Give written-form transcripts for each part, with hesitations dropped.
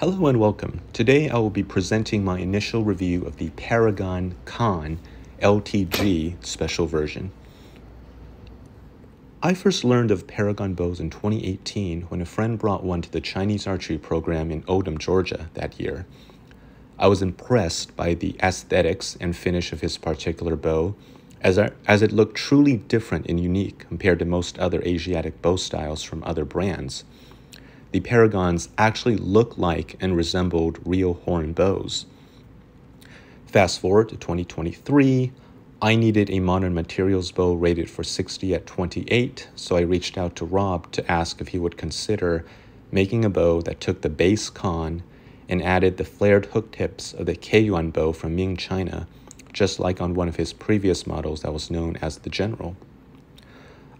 Hello and welcome. Today I will be presenting my initial review of the Paragon Khan LTG special version. I first learned of Paragon bows in 2018 when a friend brought one to the Chinese archery program in Odom, Georgia that year. I was impressed by the aesthetics and finish of his particular bow, as it looked truly different and unique compared to most other Asiatic bow styles from other brands. The Paragons actually look like and resembled real horn bows. Fast forward to 2023, I needed a modern materials bow rated for 60 at 28, so I reached out to Rob to ask if he would consider making a bow that took the base Khan and added the flared hook tips of the Kaiyuan bow from Ming, China, just like on one of his previous models that was known as the General.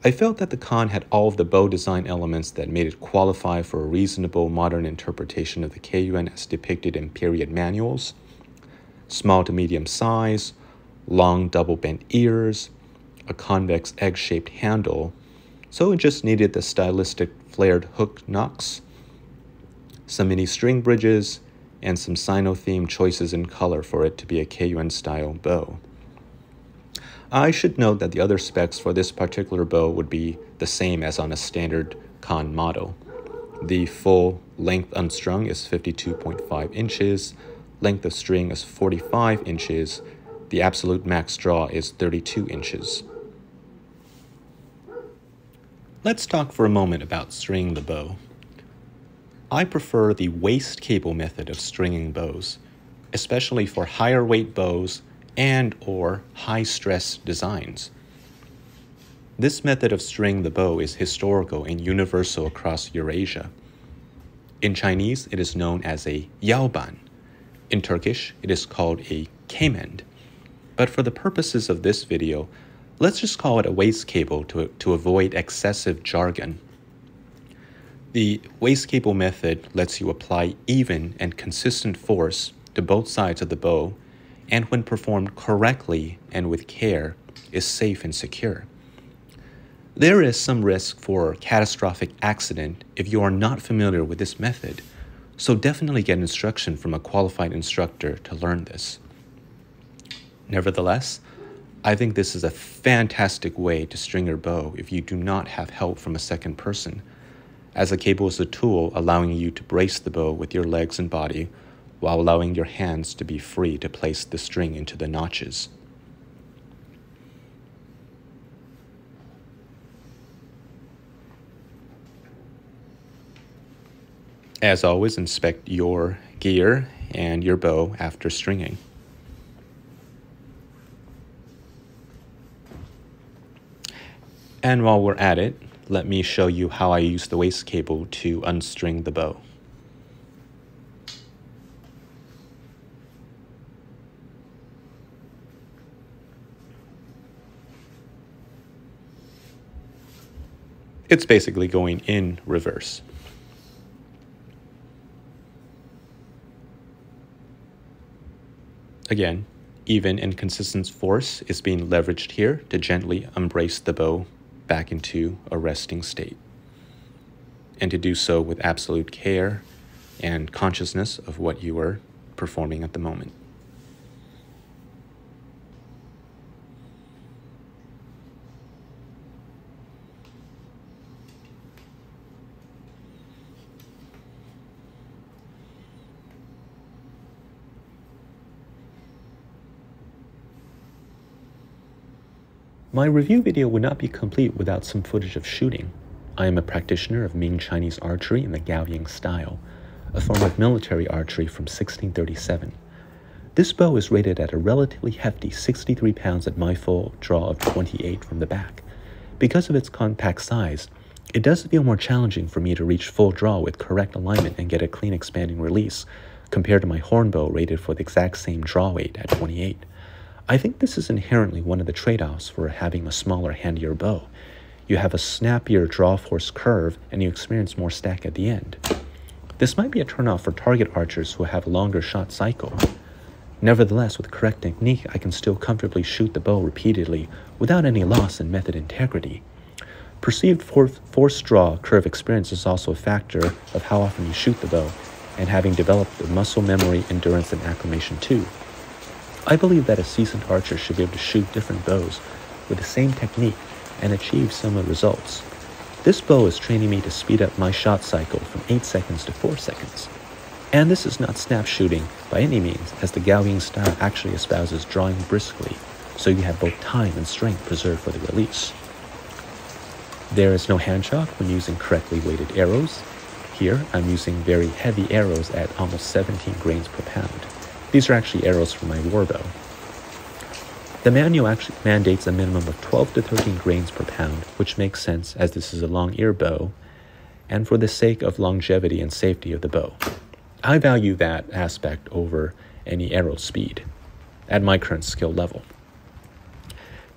I felt that the Khan had all of the bow design elements that made it qualify for a reasonable modern interpretation of the Kaiyuan as depicted in period manuals: small to medium size, long double bent ears, a convex egg-shaped handle, so it just needed the stylistic flared hook nocks, some mini string bridges, and some Sino-themed choices in color for it to be a Kaiyuan-style bow. I should note that the other specs for this particular bow would be the same as on a standard Khan model. The full length unstrung is 52.5 inches, length of string is 45 inches, the absolute max draw is 32 inches. Let's talk for a moment about stringing the bow. I prefer the waist cable method of stringing bows, especially for higher weight bows and or high-stress designs. This method of stringing the bow is historical and universal across Eurasia. In Chinese, it is known as a yaoban. In Turkish, it is called a kemend. But for the purposes of this video, let's just call it a waist cable to avoid excessive jargon. The waist cable method lets you apply even and consistent force to both sides of the bow, and when performed correctly and with care, is safe and secure. There is some risk for catastrophic accident if you are not familiar with this method, so definitely get instruction from a qualified instructor to learn this. Nevertheless, I think this is a fantastic way to string your bow if you do not have help from a second person, as the cable is a tool allowing you to brace the bow with your legs and body, while allowing your hands to be free to place the string into the notches. As always, inspect your gear and your bow after stringing. And while we're at it, let me show you how I use the waist cable to unstring the bow. It's basically going in reverse. Again, even and consistent force is being leveraged here to gently embrace the bow back into a resting state, and to do so with absolute care and consciousness of what you are performing at the moment. My review video would not be complete without some footage of shooting. I am a practitioner of Ming Chinese archery in the Gaoying style, a form of military archery from 1637. This bow is rated at a relatively hefty 63 pounds at my full draw of 28 from the back. Because of its compact size, it does feel more challenging for me to reach full draw with correct alignment and get a clean expanding release compared to my horn bow rated for the exact same draw weight at 28. I think this is inherently one of the trade-offs for having a smaller, handier bow. You have a snappier draw force curve and you experience more stack at the end. This might be a turnoff for target archers who have a longer shot cycle. Nevertheless, with correct technique, I can still comfortably shoot the bow repeatedly without any loss in method integrity. Perceived force draw curve experience is also a factor of how often you shoot the bow and having developed the muscle memory, endurance, and acclimation too. I believe that a seasoned archer should be able to shoot different bows with the same technique and achieve similar results. This bow is training me to speed up my shot cycle from 8 seconds to 4 seconds. And this is not snap shooting by any means, as the Kaiyuan style actually espouses drawing briskly, so you have both time and strength preserved for the release. There is no hand shock when using correctly weighted arrows. Here, I'm using very heavy arrows at almost 17 grains per pound. These are actually arrows from my warbow. The manual actually mandates a minimum of 12 to 13 grains per pound, which makes sense as this is a long ear bow, and for the sake of longevity and safety of the bow. I value that aspect over any arrow speed at my current skill level.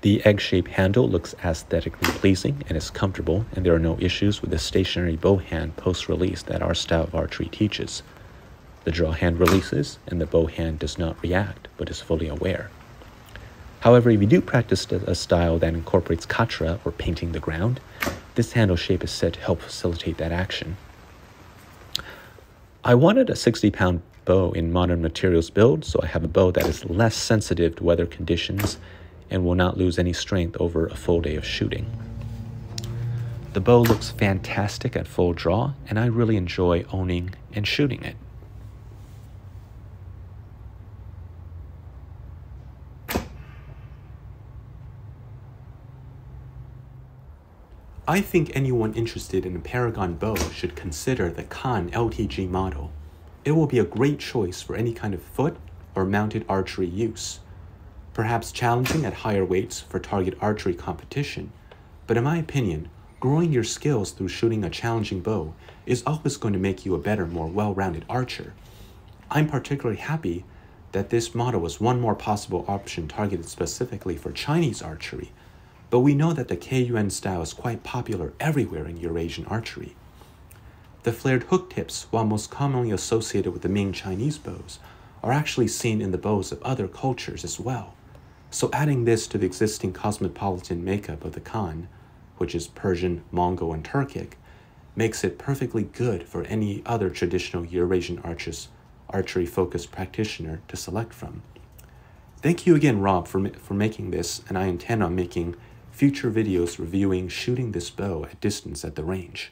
The egg-shaped handle looks aesthetically pleasing and is comfortable, and there are no issues with the stationary bow hand post-release that our style of archery teaches. The draw hand releases, and the bow hand does not react, but is fully aware. However, if you do practice a style that incorporates katra, or painting the ground, this handle shape is said to help facilitate that action. I wanted a 60-pound bow in modern materials build, so I have a bow that is less sensitive to weather conditions and will not lose any strength over a full day of shooting. The bow looks fantastic at full draw, and I really enjoy owning and shooting it. I think anyone interested in a Paragon bow should consider the Khan LTG model. It will be a great choice for any kind of foot or mounted archery use. Perhaps challenging at higher weights for target archery competition, but in my opinion, growing your skills through shooting a challenging bow is always going to make you a better, more well-rounded archer. I'm particularly happy that this model was one more possible option targeted specifically for Chinese archery, but we know that the Kaiyuan style is quite popular everywhere in Eurasian archery. The flared hook tips, while most commonly associated with the Ming Chinese bows, are actually seen in the bows of other cultures as well. So adding this to the existing cosmopolitan makeup of the Khan, which is Persian, Mongol, and Turkic, makes it perfectly good for any other traditional Eurasian archery-focused practitioner to select from. Thank you again, Rob, for making this, and I intend on making future videos reviewing shooting this bow at distance at the range.